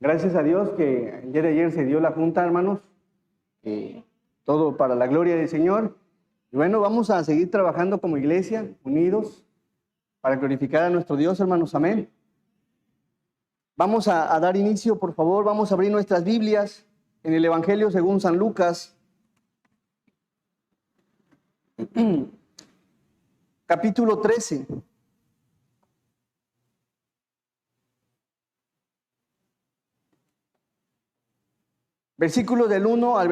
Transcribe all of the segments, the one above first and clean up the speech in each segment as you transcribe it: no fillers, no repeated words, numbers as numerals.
Gracias a Dios que el día de ayer se dio la junta, hermanos. Todo para la gloria del Señor. Y bueno, vamos a seguir trabajando como iglesia, unidos, para glorificar a nuestro Dios, hermanos. Amén. Vamos a dar inicio, por favor. Vamos a abrir nuestras Biblias en el Evangelio según San Lucas. Capítulo 13. Versículos del 1 al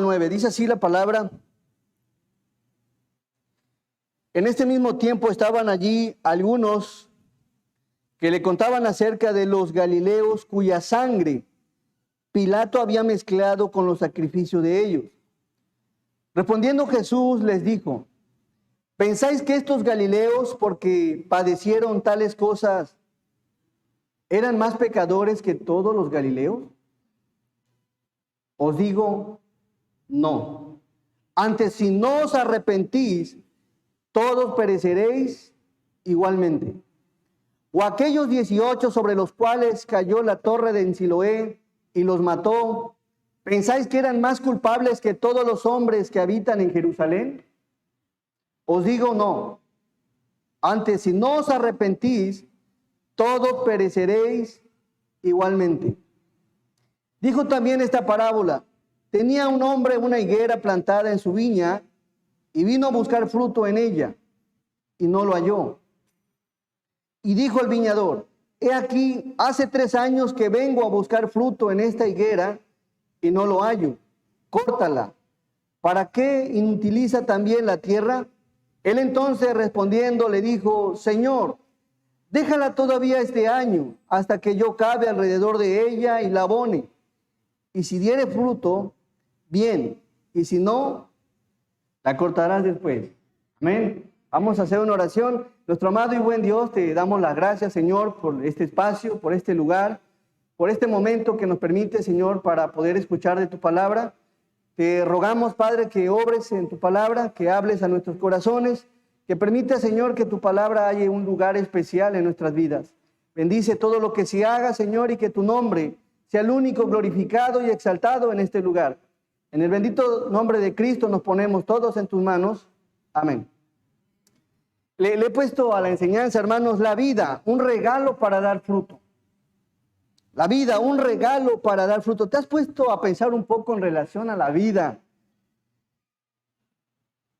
9. Dice así la palabra. En este mismo tiempo estaban allí algunos que le contaban acerca de los galileos cuya sangre Pilato había mezclado con los sacrificios de ellos. Respondiendo Jesús les dijo: ¿pensáis que estos galileos, porque padecieron tales cosas, eran más pecadores que todos los galileos? Os digo, no. Antes, si no os arrepentís, todos pereceréis igualmente. O aquellos 18 sobre los cuales cayó la torre de Siloé y los mató, ¿pensáis que eran más culpables que todos los hombres que habitan en Jerusalén? Os digo, no. Antes, si no os arrepentís, todos pereceréis igualmente. Dijo también esta parábola: tenía un hombre una higuera plantada en su viña y vino a buscar fruto en ella y no lo halló. Y dijo el viñador: he aquí, hace 3 años que vengo a buscar fruto en esta higuera y no lo hallo. Córtala. ¿Para qué inutiliza también la tierra? Él entonces respondiendo le dijo: Señor, déjala todavía este año hasta que yo cabe alrededor de ella y la abone. Y si diere fruto, bien, y si no, la cortarás después. Amén. Vamos a hacer una oración. Nuestro amado y buen Dios, te damos las gracias, Señor, por este espacio, por este lugar, por este momento que nos permite, Señor, para poder escuchar de tu palabra. Te rogamos, Padre, que obres en tu palabra, que hables a nuestros corazones, que permita, Señor, que tu palabra haya un lugar especial en nuestras vidas. Bendice todo lo que se haga, Señor, y que tu nombre sea el único glorificado y exaltado en este lugar. En el bendito nombre de Cristo nos ponemos todos en tus manos. Amén. Le he puesto a la enseñanza, hermanos, la vida, un regalo para dar fruto. La vida, un regalo para dar fruto. ¿Te has puesto a pensar un poco en relación a la vida?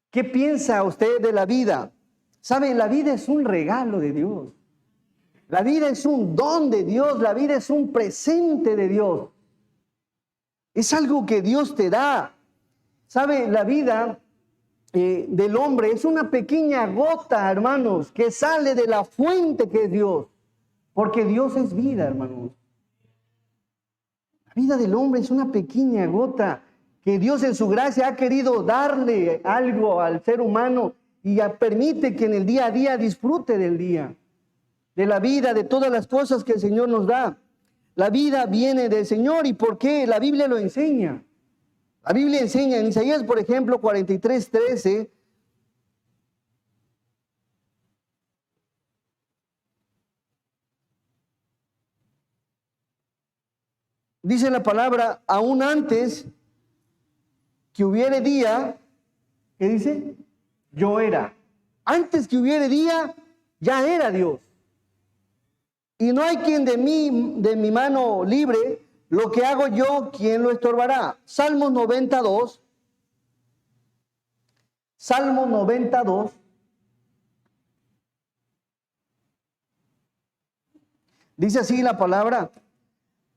¿Qué piensa usted de la vida? ¿Sabe? La vida es un regalo de Dios. La vida es un don de Dios. La vida es un presente de Dios. Es algo que Dios te da. ¿Sabe? La vida del hombre es una pequeña gota, hermanos, que sale de la fuente que es Dios. Porque Dios es vida, hermanos. La vida del hombre es una pequeña gota que Dios en su gracia ha querido darle algo al ser humano y permite que en el día a día disfrute del día, de la vida, de todas las cosas que el Señor nos da. La vida viene del Señor. ¿Y por qué? La Biblia lo enseña. La Biblia enseña en Isaías, por ejemplo, 43:13. Dice la palabra: aún antes que hubiere día, ¿qué dice? Yo era. Antes que hubiere día, ya era Dios. Y no hay quien de mi mano libre. Lo que hago yo, ¿quién lo estorbará? Salmos 92. Salmos 92. Dice así la palabra: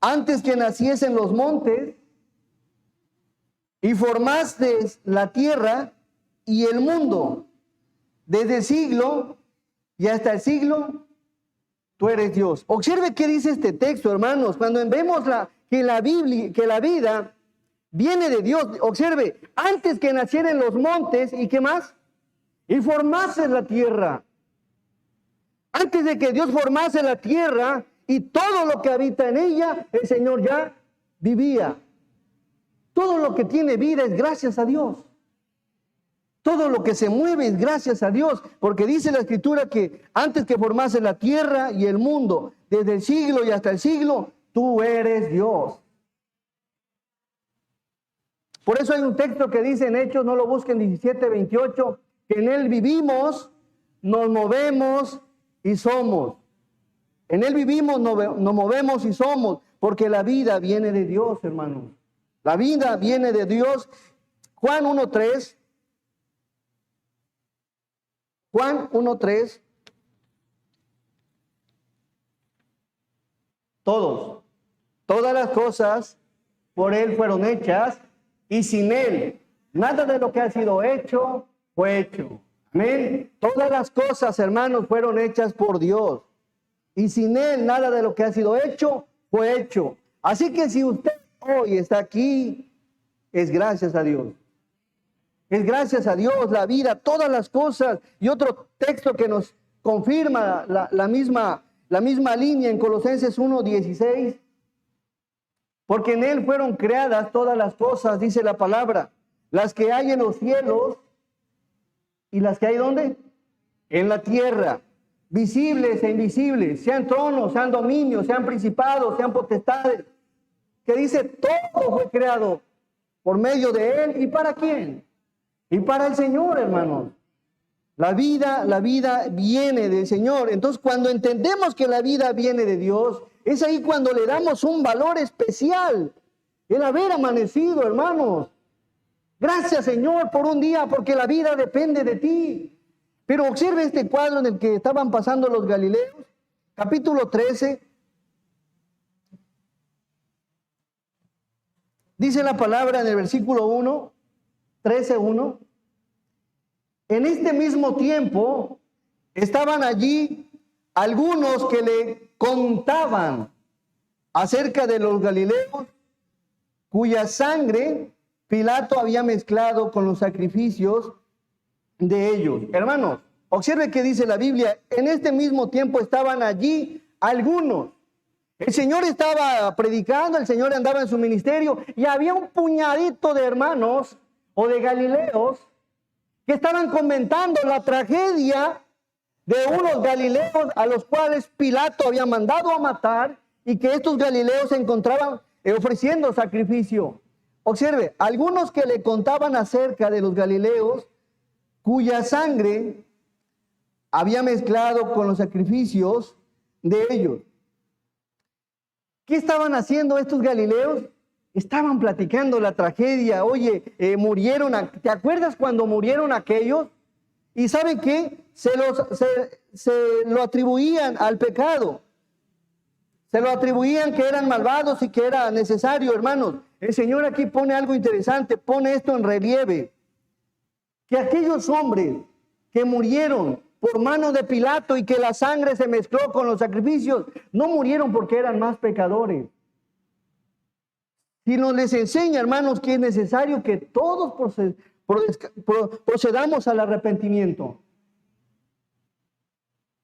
antes que naciesen los montes y formaste la tierra y el mundo, desde el siglo y hasta el siglo, tú eres Dios. Observe qué dice este texto, hermanos. Cuando vemos que la vida viene de Dios, observe, antes que nacieran los montes, ¿y qué más? Y formase la tierra. Antes de que Dios formase la tierra y todo lo que habita en ella, el Señor ya vivía. Todo lo que tiene vida es gracias a Dios. Todo lo que se mueve es gracias a Dios, porque dice la Escritura que antes que formase la tierra y el mundo, desde el siglo y hasta el siglo, tú eres Dios. Por eso hay un texto que dice en Hechos, no lo busquen, 17:28, que en Él vivimos, nos movemos y somos. En Él vivimos, nos movemos y somos, porque la vida viene de Dios, hermanos. La vida viene de Dios. Juan 1:3. Juan 1:3. Todas las cosas por Él fueron hechas, y sin Él, nada de lo que ha sido hecho, fue hecho. Amén. Todas las cosas, hermanos, fueron hechas por Dios. Y sin Él, nada de lo que ha sido hecho, fue hecho. Así que si usted hoy está aquí, es gracias a Dios. Es gracias a Dios la vida, todas las cosas. Y otro texto que nos confirma la misma línea en Colosenses 1:16. Porque en Él fueron creadas todas las cosas, dice la palabra. Las que hay en los cielos y las que hay ¿dónde? En la tierra. Visibles e invisibles, sean tronos, sean dominios, sean principados, sean potestades. Que dice, todo fue creado por medio de Él. ¿Y para quién? Y para el Señor, hermanos. La vida viene del Señor. Entonces, cuando entendemos que la vida viene de Dios, es ahí cuando le damos un valor especial. El haber amanecido, hermanos. Gracias, Señor, por un día, porque la vida depende de ti. Pero observe este cuadro en el que estaban pasando los Galileos, capítulo 13. Dice la palabra en el versículo 1, 13:1. En este mismo tiempo estaban allí algunos que le contaban acerca de los Galileos, cuya sangre Pilato había mezclado con los sacrificios de ellos. Hermanos, observe que dice la Biblia, en este mismo tiempo estaban allí algunos. El Señor estaba predicando, el Señor andaba en su ministerio y había un puñadito de hermanos o de Galileos que estaban comentando la tragedia de unos Galileos a los cuales Pilato había mandado a matar y que estos Galileos se encontraban ofreciendo sacrificio. Observe, algunos que le contaban acerca de los Galileos cuya sangre había mezclado con los sacrificios de ellos. ¿Qué estaban haciendo estos Galileos? Estaban platicando la tragedia. Oye, ¿te acuerdas cuando murieron aquellos? ¿Y saben qué? Se lo atribuían al pecado. Se lo atribuían que eran malvados y que era necesario, hermanos. El Señor aquí pone algo interesante, pone esto en relieve. Que aquellos hombres que murieron por mano de Pilato y que la sangre se mezcló con los sacrificios, no murieron porque eran más pecadores. Y nos les enseña, hermanos, que es necesario que todos procedamos al arrepentimiento.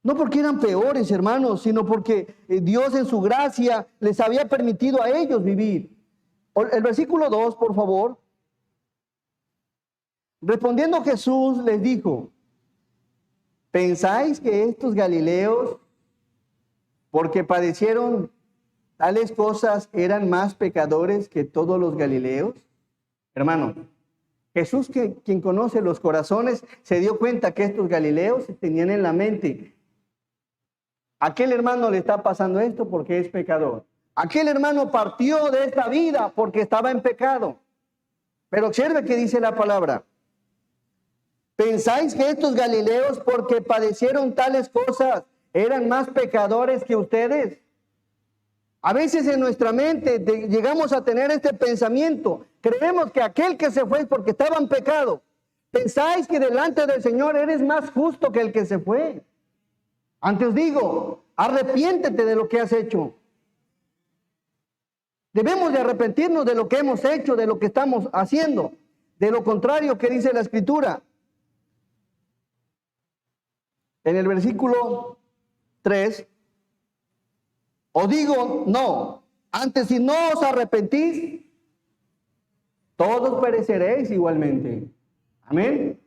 No porque eran peores, hermanos, sino porque Dios en su gracia les había permitido a ellos vivir. El versículo 2, por favor. Respondiendo Jesús les dijo, ¿pensáis que estos Galileos, porque padecieron tales cosas, eran más pecadores que todos los Galileos? Hermano, Jesús, quien conoce los corazones, se dio cuenta que estos Galileos tenían en la mente, aquel hermano le está pasando esto porque es pecador. Aquel hermano partió de esta vida porque estaba en pecado. Pero observe que dice la palabra. ¿Pensáis que estos Galileos, porque padecieron tales cosas, eran más pecadores que ustedes? A veces en nuestra mente llegamos a tener este pensamiento. Creemos que aquel que se fue es porque estaba en pecado. ¿Pensáis que delante del Señor eres más justo que el que se fue? Antes os digo, arrepiéntete de lo que has hecho. Debemos de arrepentirnos de lo que hemos hecho, de lo que estamos haciendo. De lo contrario, ¿qué dice la Escritura? En el versículo 3, os digo, no, antes si no os arrepentís, todos pereceréis igualmente. Amén.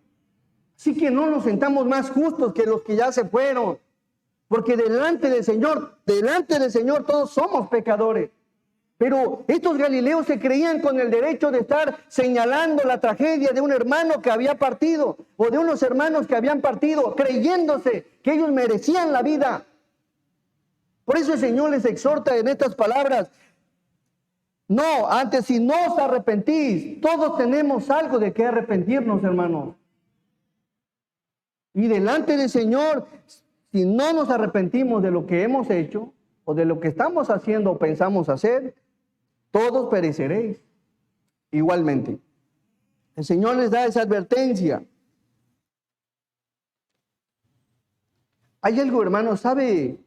Así que no nos sentamos más justos que los que ya se fueron, porque delante del Señor todos somos pecadores. Pero estos galileos se creían con el derecho de estar señalando la tragedia de un hermano que había partido o de unos hermanos que habían partido, creyéndose que ellos merecían la vida. Por eso el Señor les exhorta en estas palabras: no, antes si no os arrepentís, todos tenemos algo de qué arrepentirnos, hermanos. Y delante del Señor, si no nos arrepentimos de lo que hemos hecho o de lo que estamos haciendo o pensamos hacer, todos pereceréis igualmente. El Señor les da esa advertencia. Hay algo, hermano, ¿sabe?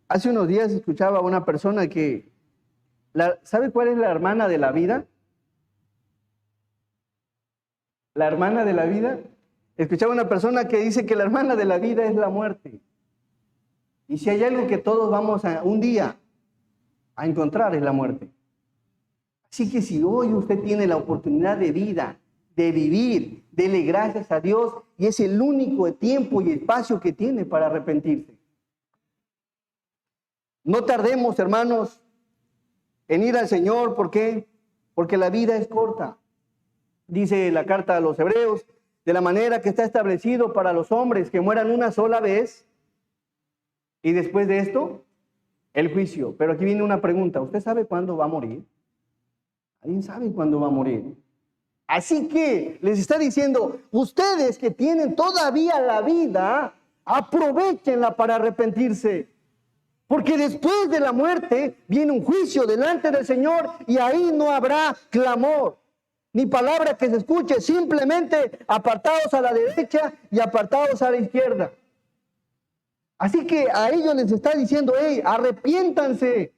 Hace unos días escuchaba a una persona que, ¿sabe cuál es la hermana de la vida? La hermana de la vida. Escuchaba a una persona que dice que la hermana de la vida es la muerte. Y si hay algo que todos vamos a un día a encontrar, es la muerte. Así que si hoy usted tiene la oportunidad de vida, de vivir, dele gracias a Dios, y es el único tiempo y espacio que tiene para arrepentirse. No tardemos, hermanos, en ir al Señor. ¿Por qué? Porque la vida es corta. Dice la carta a los Hebreos: de la manera que está establecido para los hombres que mueran una sola vez, y después de esto, el juicio. Pero aquí viene una pregunta: ¿usted sabe cuándo va a morir? ¿Alguien sabe cuándo va a morir? Así que les está diciendo: ustedes que tienen todavía la vida, aprovéchenla para arrepentirse. Porque después de la muerte viene un juicio delante del Señor, y ahí no habrá clamor, ni palabra que se escuche, simplemente apartados a la derecha y apartados a la izquierda. Así que a ellos les está diciendo: hey, arrepiéntanse.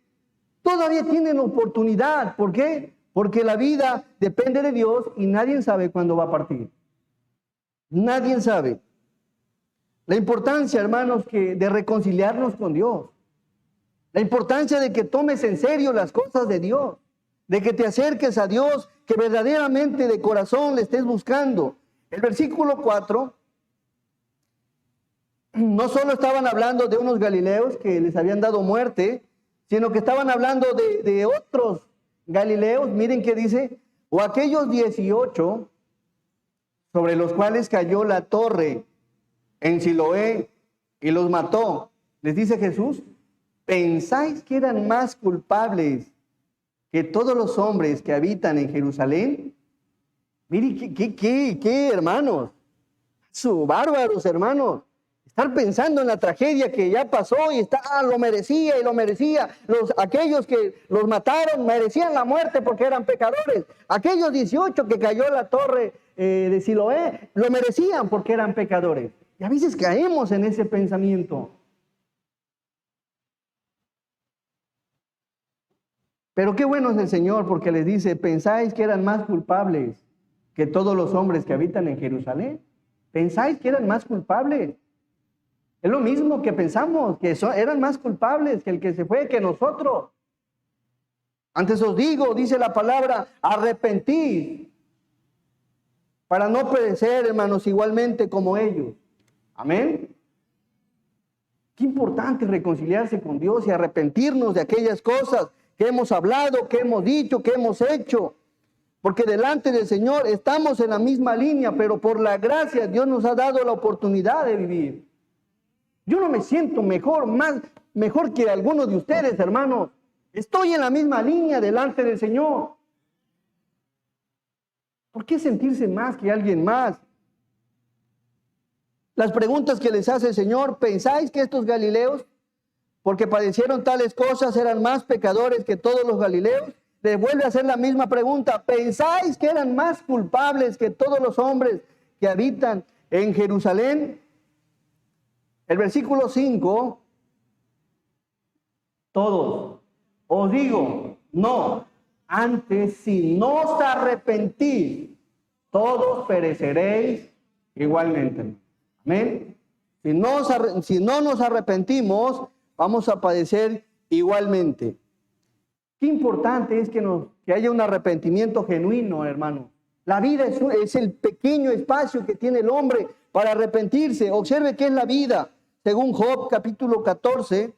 Todavía tienen oportunidad. ¿Por qué? Porque la vida depende de Dios y nadie sabe cuándo va a partir. Nadie sabe. La importancia, hermanos, de reconciliarnos con Dios. La importancia de que tomes en serio las cosas de Dios. De que te acerques a Dios, que verdaderamente de corazón le estés buscando. El versículo 4, no solo estaban hablando de unos galileos que les habían dado muerte, sino que estaban hablando de otros galileos. Miren qué dice: o aquellos 18 sobre los cuales cayó la torre en Siloé y los mató. Les dice Jesús: ¿pensáis que eran más culpables que todos los hombres que habitan en Jerusalén? Miren qué hermanos, bárbaros, hermanos. Estar pensando en la tragedia que ya pasó y lo merecía y lo merecía. Aquellos que los mataron merecían la muerte porque eran pecadores. Aquellos 18 que cayó la torre de Siloé lo merecían porque eran pecadores. Y a veces caemos en ese pensamiento. Pero qué bueno es el Señor, porque les dice: ¿pensáis que eran más culpables que todos los hombres que habitan en Jerusalén? ¿Pensáis que eran más culpables? Es lo mismo que pensamos, que eran más culpables que el que se fue, que nosotros. Antes os digo, dice la palabra, arrepentid, para no perecer, hermanos, igualmente como ellos. Amén. Qué importante reconciliarse con Dios y arrepentirnos de aquellas cosas que hemos hablado, que hemos dicho, que hemos hecho. Porque delante del Señor estamos en la misma línea, pero por la gracia Dios nos ha dado la oportunidad de vivir. Yo no me siento mejor que algunos de ustedes, hermanos. Estoy en la misma línea delante del Señor. ¿Por qué sentirse más que alguien más? Las preguntas que les hace el Señor: ¿pensáis que estos galileos, porque padecieron tales cosas, eran más pecadores que todos los galileos? Les vuelve a hacer la misma pregunta: ¿pensáis que eran más culpables que todos los hombres que habitan en Jerusalén? El versículo 5, todos, os digo, no, antes si no os arrepentís, todos pereceréis igualmente. Amén. Si no nos arrepentimos, vamos a padecer igualmente. Qué importante es que haya un arrepentimiento genuino, hermano. La vida es el pequeño espacio que tiene el hombre para arrepentirse. Observe qué es la vida, según Job capítulo 14.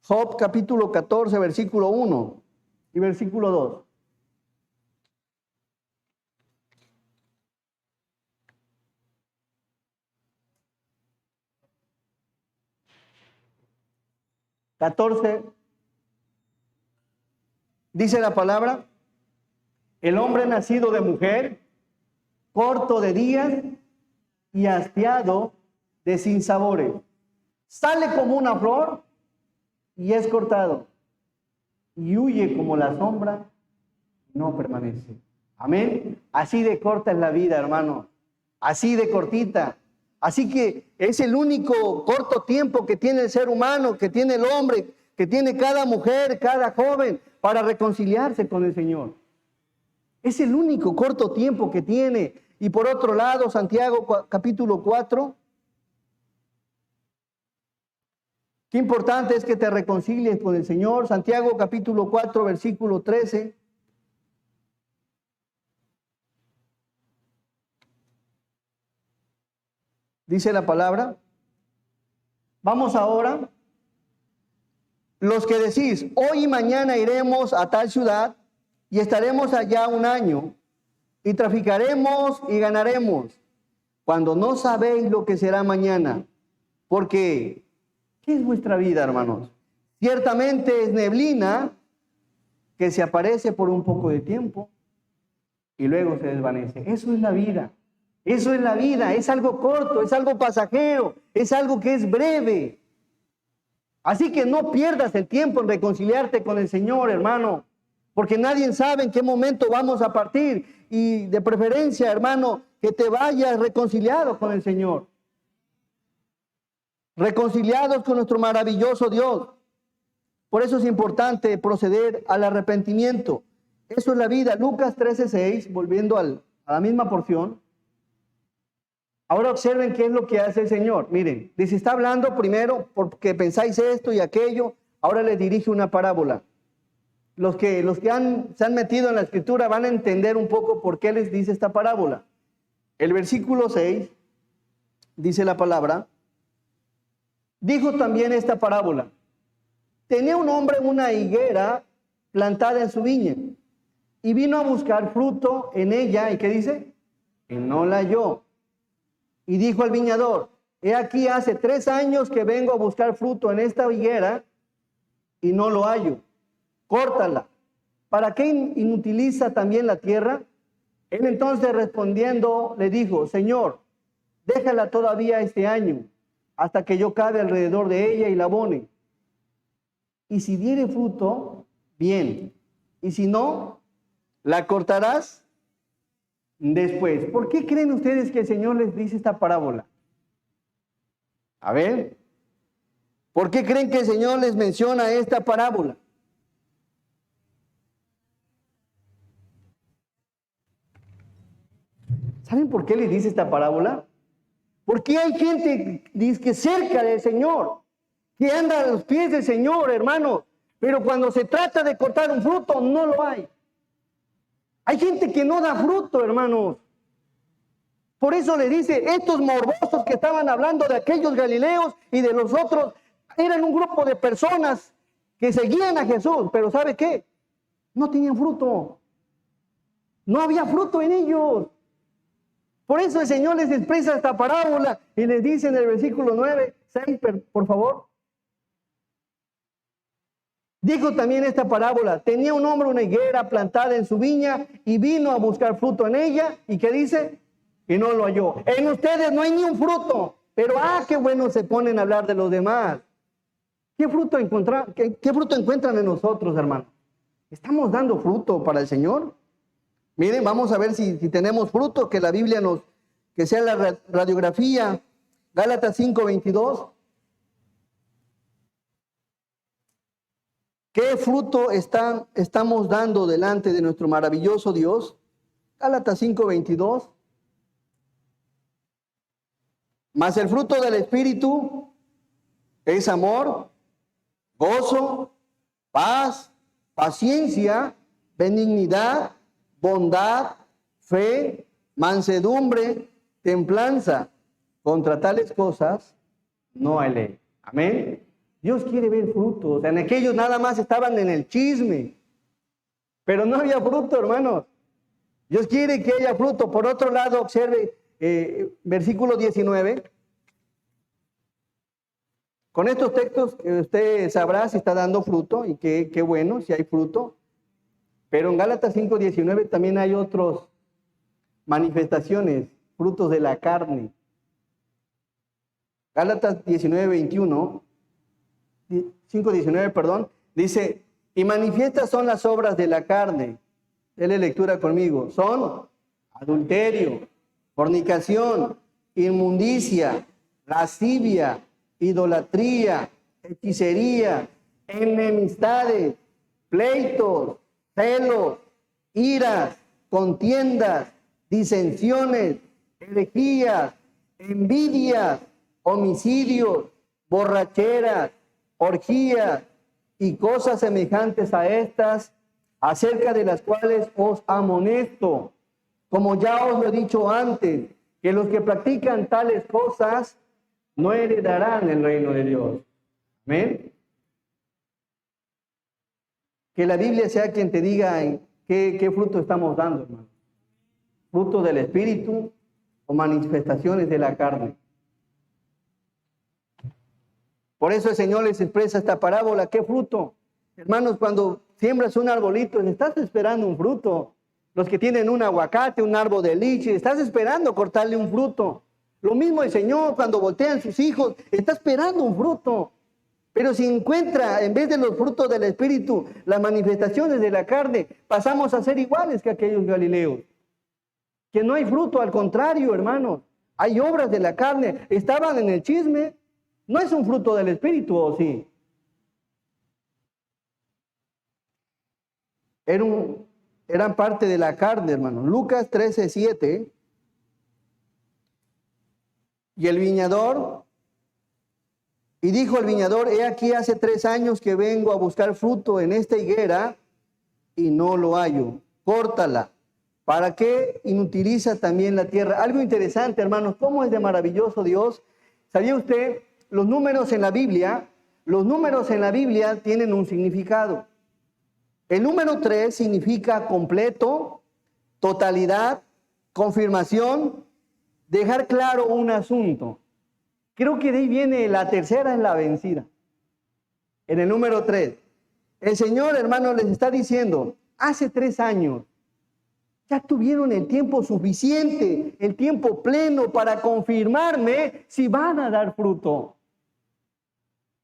Job capítulo 14, versículo 1 y versículo 2. Dice la palabra: el hombre nacido de mujer, corto de días y hastiado de sinsabores, sale como una flor y es cortado, y huye como la sombra, no permanece. Amén. Así de corta es la vida, hermano. Así de cortita. Así que es el único corto tiempo que tiene el ser humano, que tiene el hombre, que tiene cada mujer, cada joven, para reconciliarse con el Señor. Es el único corto tiempo que tiene. Y por otro lado, Santiago capítulo 4. Qué importante es que te reconcilies con el Señor. Santiago capítulo 4, versículo 13. Dice la palabra: vamos ahora, los que decís, hoy y mañana iremos a tal ciudad y estaremos allá un año y traficaremos y ganaremos, cuando no sabéis lo que será mañana. Porque, ¿qué es vuestra vida, hermanos? Ciertamente es neblina que se aparece por un poco de tiempo y luego se desvanece. Eso es la vida. Eso es la vida. Es algo corto, es algo pasajero, es algo que es breve. Así que no pierdas el tiempo en reconciliarte con el Señor, hermano, porque nadie sabe en qué momento vamos a partir. Y de preferencia, hermano, que te vayas reconciliado con el Señor. Reconciliados con nuestro maravilloso Dios. Por eso es importante proceder al arrepentimiento. Eso es la vida. Lucas 13:6, volviendo a la misma porción. Ahora observen qué es lo que hace el Señor. Miren, les está hablando primero porque pensáis esto y aquello. Ahora les dirige una parábola. Los que se han metido en la escritura van a entender un poco por qué les dice esta parábola. El versículo 6 dice la palabra: dijo también esta parábola. Tenía un hombre una higuera plantada en su viña y vino a buscar fruto en ella. ¿Y qué dice? Y no la halló. Y dijo al viñador: he aquí hace 3 años que vengo a buscar fruto en esta higuera y no lo hallo. Córtala. ¿Para qué inutiliza también la tierra? Él entonces respondiendo le dijo: Señor, déjala todavía este año, hasta que yo cabe alrededor de ella y la abone. Y si diere fruto, bien. Y si no, la cortarás después. ¿Por qué creen ustedes que el Señor les dice esta parábola? A ver, ¿por qué creen que el Señor les menciona esta parábola? ¿Saben por qué les dice esta parábola? Porque hay gente que cerca del Señor, que anda a los pies del Señor, hermano, pero cuando se trata de cortar un fruto, no lo hay. Hay gente que no da fruto, hermanos. Por eso le dice, estos morbosos que estaban hablando de aquellos galileos y de los otros, eran un grupo de personas que seguían a Jesús, pero ¿sabe qué? No tenían fruto. No había fruto en ellos. Por eso el Señor les expresa esta parábola y les dice en el versículo 9, 6, por favor. Dijo también esta parábola: tenía un hombre una higuera plantada en su viña y vino a buscar fruto en ella. ¿Y qué dice? Y no lo halló. En ustedes no hay ni un fruto, pero qué bueno se ponen a hablar de los demás. ¿Qué fruto encuentran en nosotros, hermano? ¿Estamos dando fruto para el Señor? Miren, vamos a ver si tenemos fruto, que la Biblia que sea la radiografía. Gálatas 5:22. ¿Qué fruto estamos dando delante de nuestro maravilloso Dios? Gálatas 5:22. Mas el fruto del Espíritu es amor, gozo, paz, paciencia, benignidad, bondad, fe, mansedumbre, templanza. Contra tales cosas no hay ley. Amén. Dios quiere ver frutos. En aquellos nada más estaban en el chisme, pero no había fruto, hermanos. Dios quiere que haya fruto. Por otro lado, observe versículo 19. Con estos textos usted sabrá si está dando fruto y qué bueno, si hay fruto. Pero en Gálatas 5:19 también hay otras manifestaciones, frutos de la carne. Gálatas 5:19, perdón, dice, y manifiestas son las obras de la carne. Dele lectura conmigo. Son adulterio, fornicación, inmundicia, lascivia, idolatría, hechicería, enemistades, pleitos, celos, iras, contiendas, disensiones, herejías, envidias, homicidios, borracheras, orgías y cosas semejantes a estas, acerca de las cuales os amonesto, como ya os lo he dicho antes, que los que practican tales cosas no heredarán el reino de Dios. Amén. Que la Biblia sea quien te diga qué fruto estamos dando, hermano. Fruto del Espíritu o manifestaciones de la carne. Por eso el Señor les expresa esta parábola. ¿Qué fruto? Hermanos, cuando siembras un arbolito, estás esperando un fruto. Los que tienen un aguacate, un árbol de liche, estás esperando cortarle un fruto. Lo mismo el Señor cuando voltean sus hijos, está esperando un fruto. Pero si encuentra, en vez de los frutos del Espíritu, las manifestaciones de la carne, pasamos a ser iguales que aquellos galileos. Que no hay fruto, al contrario, hermanos. Hay obras de la carne. Estaban en el chisme. No es un fruto del Espíritu, ¿o sí? Eran parte de la carne, hermanos. Lucas 13:7. Y el viñador, y dijo el viñador, he aquí hace 3 años que vengo a buscar fruto en esta higuera y no lo hallo. Córtala. ¿Para qué inutiliza también la tierra? Algo interesante, hermanos, ¿cómo es de maravilloso Dios? ¿Sabía usted? Los números en la Biblia tienen un significado. El número 3 significa completo, totalidad, confirmación, dejar claro un asunto. Creo que de ahí viene la tercera en la vencida. En el número 3. El Señor, hermano, les está diciendo, hace 3 años, ya tuvieron el tiempo suficiente, el tiempo pleno para confirmarme si van a dar fruto.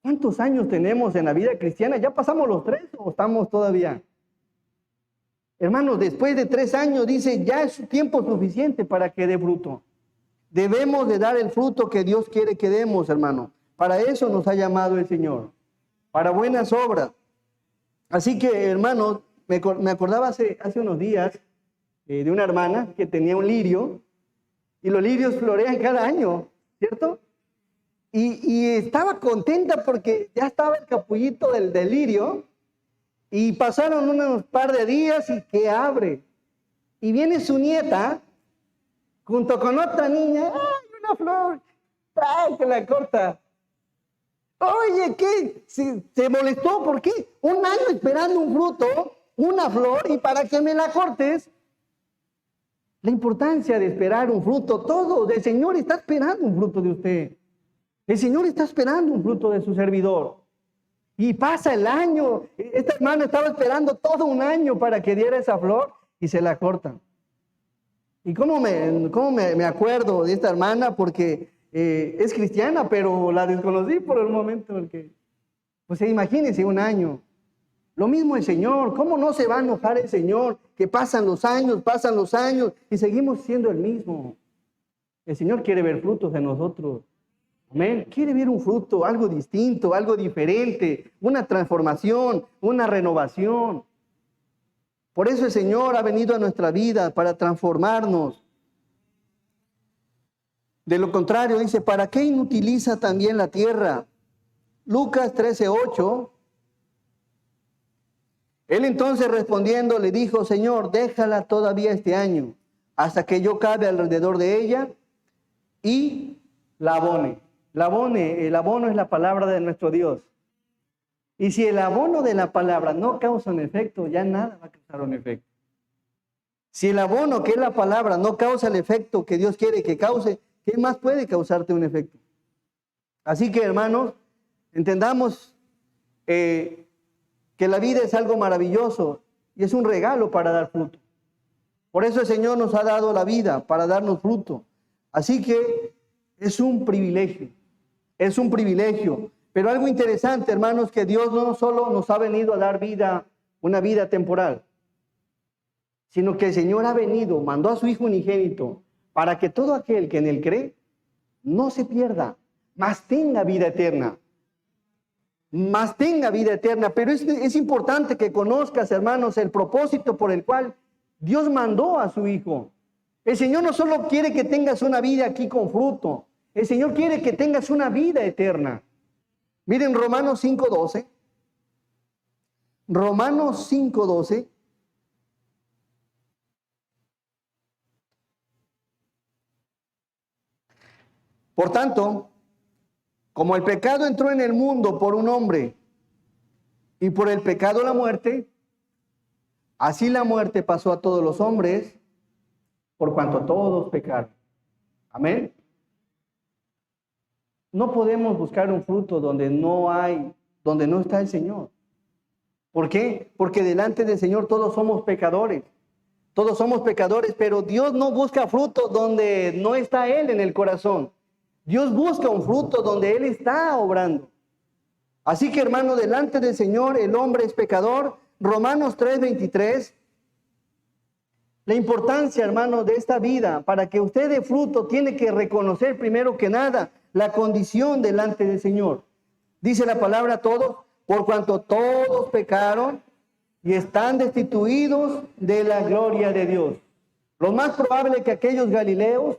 ¿Cuántos años tenemos en la vida cristiana? ¿Ya pasamos los 3 o estamos todavía? Hermanos, después de 3 años dice, ya es tiempo suficiente para que dé fruto. Debemos de dar el fruto que Dios quiere que demos, hermano. Para eso nos ha llamado el Señor, para buenas obras. Así que, hermanos, me acordaba hace unos días de una hermana que tenía un lirio, y los lirios florean cada año, ¿cierto? Y estaba contenta porque ya estaba el capullito del lirio, y pasaron unos par de días y que abre. Y viene su nieta, junto con otra niña, ¡ay, una flor! ¡Trae que la corta! Oye, ¿qué? Se molestó, ¿por qué? 1 año esperando un fruto, una flor, y para que me la cortes. La importancia de esperar un fruto, todo, el Señor está esperando un fruto de usted. El Señor está esperando un fruto de su servidor. Y pasa el año. Esta hermana estaba esperando todo 1 año para que diera esa flor y se la cortan. ¿Y cómo me acuerdo de esta hermana? Porque es cristiana, pero la desconocí por el momento. Porque, pues imagínense 1 año. Lo mismo el Señor. ¿Cómo no se va a enojar el Señor? Que pasan los años y seguimos siendo el mismo. El Señor quiere ver frutos en nosotros. Amén. Quiere ver un fruto, algo distinto, algo diferente, una transformación, una renovación. Por eso el Señor ha venido a nuestra vida para transformarnos. De lo contrario, dice, ¿para qué inutiliza también la tierra? Lucas 13:8. Él entonces respondiendo le dijo, Señor, déjala todavía este año, hasta que yo cabe alrededor de ella. y la abone. El abono es la palabra de nuestro Dios. Y si el abono de la palabra no causa un efecto, ya nada va a causar un efecto. Si el abono, que es la palabra, no causa el efecto que Dios quiere que cause, ¿qué más puede causarte un efecto? Así que, hermanos, entendamos que la vida es algo maravilloso y es un regalo para dar fruto. Por eso el Señor nos ha dado la vida, para darnos fruto. Así que es un privilegio, es un privilegio. Pero algo interesante, hermanos, que Dios no solo nos ha venido a dar vida, una vida temporal, sino que el Señor ha venido, mandó a su Hijo unigénito, para que todo aquel que en Él cree no se pierda, mas tenga vida eterna. Mas tenga vida eterna. Pero es importante que conozcas, hermanos, el propósito por el cual Dios mandó a su Hijo. El Señor no solo quiere que tengas una vida aquí con fruto, el Señor quiere que tengas una vida eterna. Miren Romanos 5:12. Romanos 5:12. Por tanto, como el pecado entró en el mundo por un hombre y por el pecado la muerte, así la muerte pasó a todos los hombres por cuanto todos pecaron. Amén. No podemos buscar un fruto donde no está el Señor. ¿Por qué? Porque delante del Señor todos somos pecadores. Todos somos pecadores, pero Dios no busca fruto donde no está Él en el corazón. Dios busca un fruto donde Él está obrando. Así que, hermano, delante del Señor el hombre es pecador. Romanos 3:23. La importancia, hermano, de esta vida, para que usted dé fruto, tiene que reconocer primero que nada la condición delante del Señor. Dice la palabra todos, por cuanto todos pecaron y están destituidos de la gloria de Dios. Lo más probable es que aquellos galileos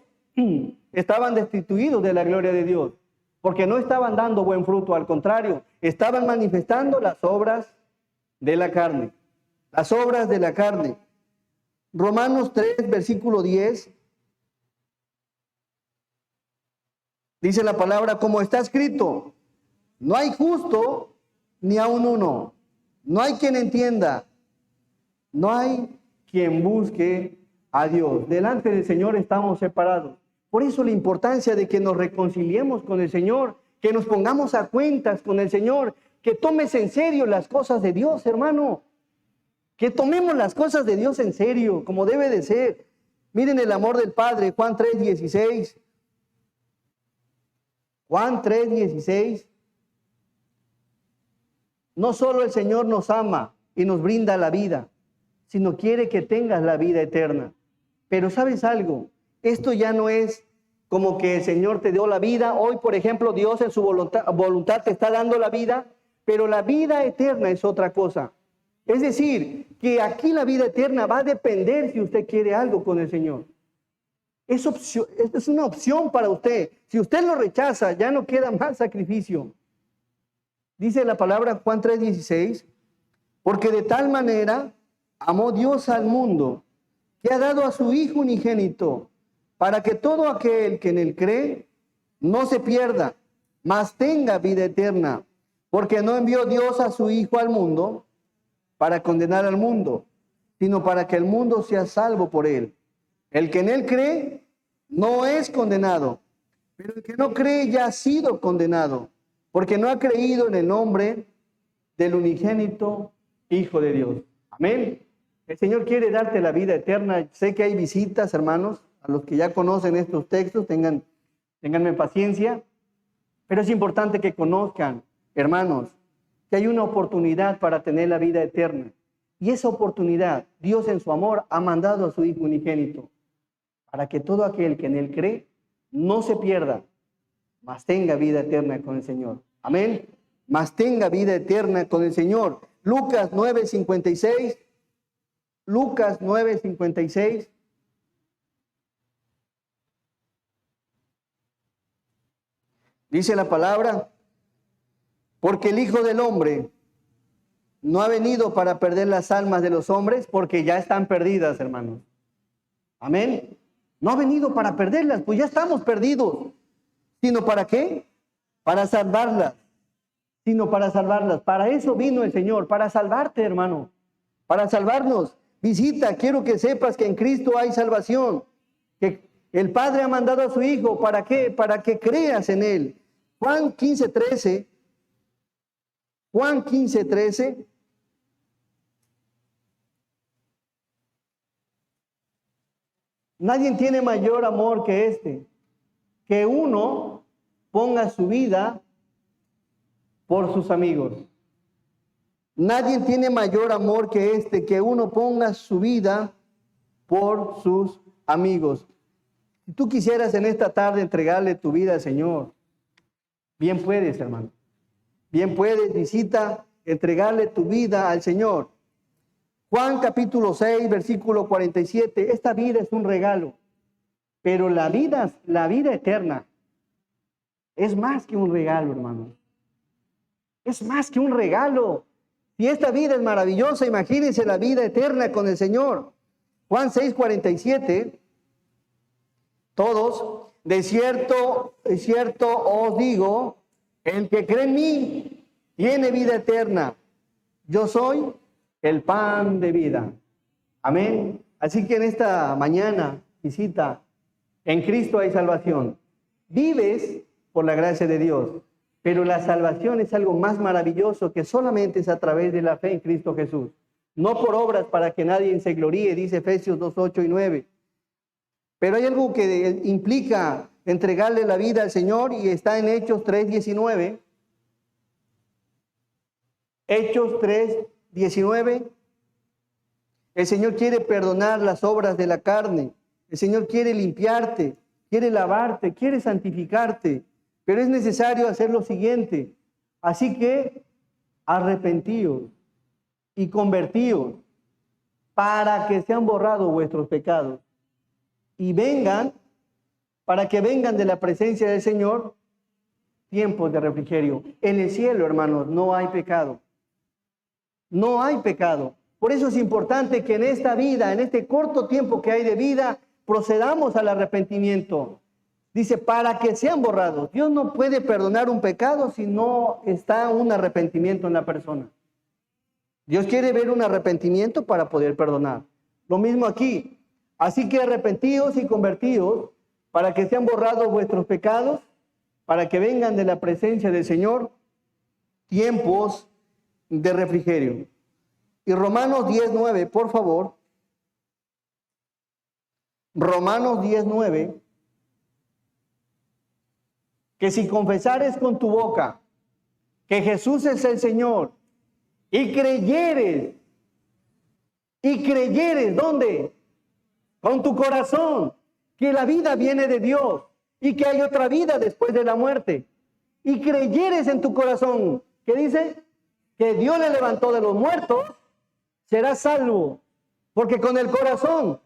estaban destituidos de la gloria de Dios, porque no estaban dando buen fruto, al contrario, estaban manifestando las obras de la carne. Las obras de la carne. Romanos 3, versículo 10. Dice la palabra, como está escrito, no hay justo ni aun uno, no hay quien entienda, no hay quien busque a Dios. Delante del Señor estamos separados. Por eso la importancia de que nos reconciliemos con el Señor, que nos pongamos a cuentas con el Señor, que tomes en serio las cosas de Dios, hermano. Que tomemos las cosas de Dios en serio, como debe de ser. Miren el amor del Padre, Juan 3:16. Juan 3:16. No solo el Señor nos ama y nos brinda la vida, sino quiere que tengas la vida eterna. Pero ¿sabes algo? Esto ya no es como que el Señor te dio la vida. Hoy, por ejemplo, Dios en su voluntad te está dando la vida, pero la vida eterna es otra cosa. Es decir, que aquí la vida eterna va a depender si usted quiere algo con el Señor. Es una opción para usted. Si usted lo rechaza, ya no queda más sacrificio. Dice la palabra Juan 3:16, porque de tal manera amó Dios al mundo, que ha dado a su Hijo unigénito, para que todo aquel que en él cree no se pierda, mas tenga vida eterna. Porque no envió Dios a su Hijo al mundo para condenar al mundo, sino para que el mundo sea salvo por él. El que en él cree no es condenado, pero el que no cree ya ha sido condenado, porque no ha creído en el nombre del unigénito Hijo de Dios. Amén. El Señor quiere darte la vida eterna. Sé que hay visitas, hermanos, a los que ya conocen estos textos, ténganme paciencia, pero es importante que conozcan, hermanos, que hay una oportunidad para tener la vida eterna. Y esa oportunidad, Dios en su amor ha mandado a su Hijo unigénito, para que todo aquel que en él cree no se pierda, mas tenga vida eterna con el Señor. Amén. Mas tenga vida eterna con el Señor. Lucas 9:56. Lucas 9:56. Dice la palabra, porque el Hijo del Hombre no ha venido para perder las almas de los hombres, porque ya están perdidas, hermanos. Amén. No ha venido para perderlas, pues ya estamos perdidos. ¿Sino para qué? Para salvarlas. Sino para salvarlas. Para eso vino el Señor, para salvarte, hermano. Para salvarnos. Visita, quiero que sepas que en Cristo hay salvación. Que el Padre ha mandado a su Hijo. ¿Para qué? Para que creas en Él. Juan 15:13. Juan 15:13. Nadie tiene mayor amor que este, que uno ponga su vida por sus amigos. Nadie tiene mayor amor que este, que uno ponga su vida por sus amigos. Si tú quisieras en esta tarde entregarle tu vida al Señor, bien puedes, hermano. Bien puedes, visita, entregarle tu vida al Señor. Juan capítulo 6, versículo 47. Esta vida es un regalo, pero la vida eterna es más que un regalo, hermano. Es más que un regalo. Si esta vida es maravillosa, imagínense la vida eterna con el Señor. Juan 6, 47. Todos, de cierto os digo, el que cree en mí tiene vida eterna. Yo soy el pan de vida. Amén. Así que en esta mañana, visita, en Cristo hay salvación. Vives por la gracia de Dios, pero la salvación es algo más maravilloso que solamente es a través de la fe en Cristo Jesús. No por obras para que nadie se gloríe, dice Efesios 2, 8 y 9. Pero hay algo que implica entregarle la vida al Señor y está en Hechos 3, 19. Hechos 3, 19. El Señor quiere perdonar las obras de la carne. El Señor quiere limpiarte, quiere lavarte, quiere santificarte. Pero es necesario hacer lo siguiente. Así que arrepentíos y convertíos para que sean borrados vuestros pecados y vengan, para que vengan de la presencia del Señor tiempos de refrigerio. En el cielo, hermanos, no hay pecado. No hay pecado. Por eso es importante que en esta vida, en este corto tiempo que hay de vida, procedamos al arrepentimiento. Dice, para que sean borrados. Dios no puede perdonar un pecado si no está un arrepentimiento en la persona. Dios quiere ver un arrepentimiento para poder perdonar. Lo mismo aquí. Así que arrepentíos y convertíos para que sean borrados vuestros pecados, para que vengan de la presencia del Señor tiempos de refrigerio. Y Romanos 10:9, por favor. Romanos 10:9. Que si confesares con tu boca que Jesús es el Señor y creyeres, ¿dónde? Con tu corazón, que la vida viene de Dios y que hay otra vida después de la muerte. Y creyeres en tu corazón, ¿qué dice? Que Dios le levantó de los muertos, serás salvo. Porque con el corazón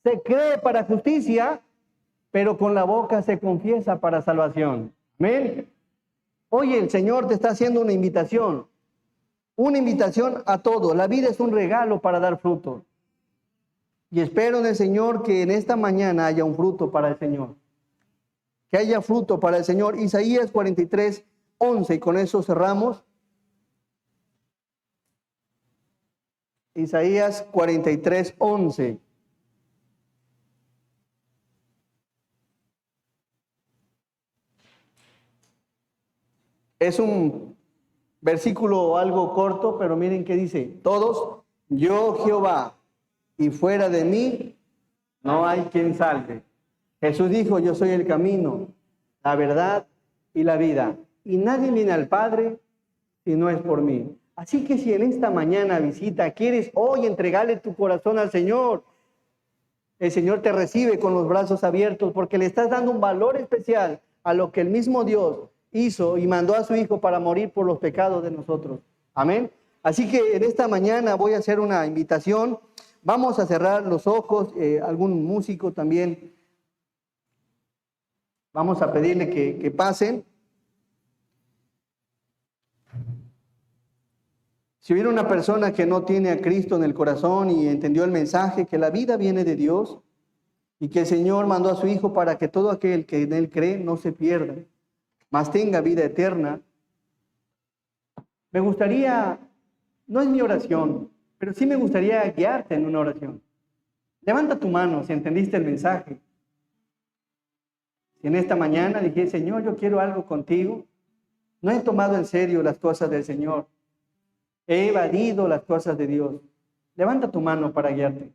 se cree para justicia, pero con la boca se confiesa para salvación. Amén. Hoy el Señor te está haciendo una invitación a todo. La vida es un regalo para dar fruto. Y espero en el Señor que en esta mañana haya un fruto para el Señor. Que haya fruto para el Señor. Isaías 43:11, y con eso cerramos. Isaías 43:11. Es un versículo algo corto, pero miren qué dice. Todos, yo Jehová, y fuera de mí no hay quien salve. Jesús dijo, yo soy el camino, la verdad y la vida. Y nadie viene al Padre si no es por mí. Así que si en esta mañana visita, quieres hoy entregarle tu corazón al Señor, el Señor te recibe con los brazos abiertos porque le estás dando un valor especial a lo que el mismo Dios hizo y mandó a su Hijo para morir por los pecados de nosotros. Amén. Así que en esta mañana voy a hacer una invitación. Vamos a cerrar los ojos, algún músico también. Vamos a pedirle que pasen. Si hubiera una persona que no tiene a Cristo en el corazón y entendió el mensaje que la vida viene de Dios, y que el Señor mandó a su Hijo para que todo aquel que en Él cree no se pierda, mas tenga vida eterna. Me gustaría, no es mi oración, pero sí me gustaría guiarte en una oración. Levanta tu mano si entendiste el mensaje. Si en esta mañana dije, Señor, yo quiero algo contigo, no he tomado en serio las cosas del Señor, he evadido las cosas de Dios. Levanta tu mano para guiarte.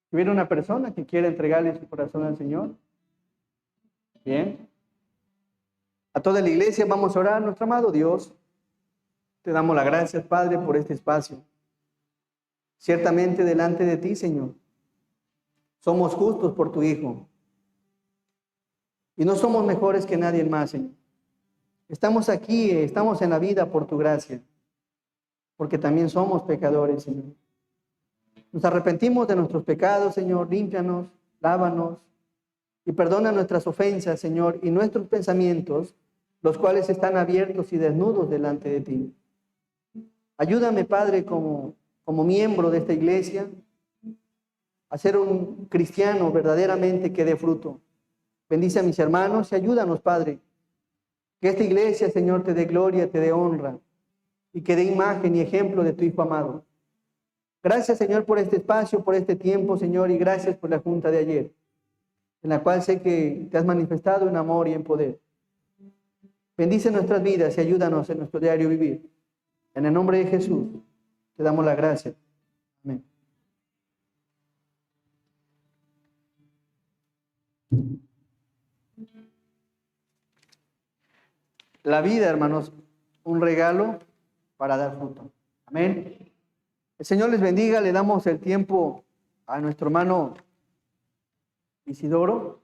Si hubiera una persona que quiere entregarle su corazón al Señor, bien. A toda la iglesia vamos a orar. Nuestro amado Dios, te damos las gracias, Padre, por este espacio. Ciertamente delante de ti, Señor, somos justos por tu Hijo. Y no somos mejores que nadie más, Señor. Estamos aquí, estamos en la vida por tu gracia, porque también somos pecadores, Señor. Nos arrepentimos de nuestros pecados, Señor. Límpianos, lávanos y perdona nuestras ofensas, Señor, y nuestros pensamientos, los cuales están abiertos y desnudos delante de ti. Ayúdame, Padre, como miembro de esta iglesia, a ser un cristiano verdaderamente que dé fruto. Bendice a mis hermanos y ayúdanos, Padre, que esta iglesia, Señor, te dé gloria, te dé honra y que dé imagen y ejemplo de tu Hijo amado. Gracias, Señor, por este espacio, por este tiempo, Señor, y gracias por la junta de ayer, en la cual sé que te has manifestado en amor y en poder. Bendice nuestras vidas y ayúdanos en nuestro diario vivir. En el nombre de Jesús, te damos la gracia. Amén. La vida, hermanos, un regalo para dar fruto. Amén. El Señor les bendiga. Le damos el tiempo a nuestro hermano Isidoro.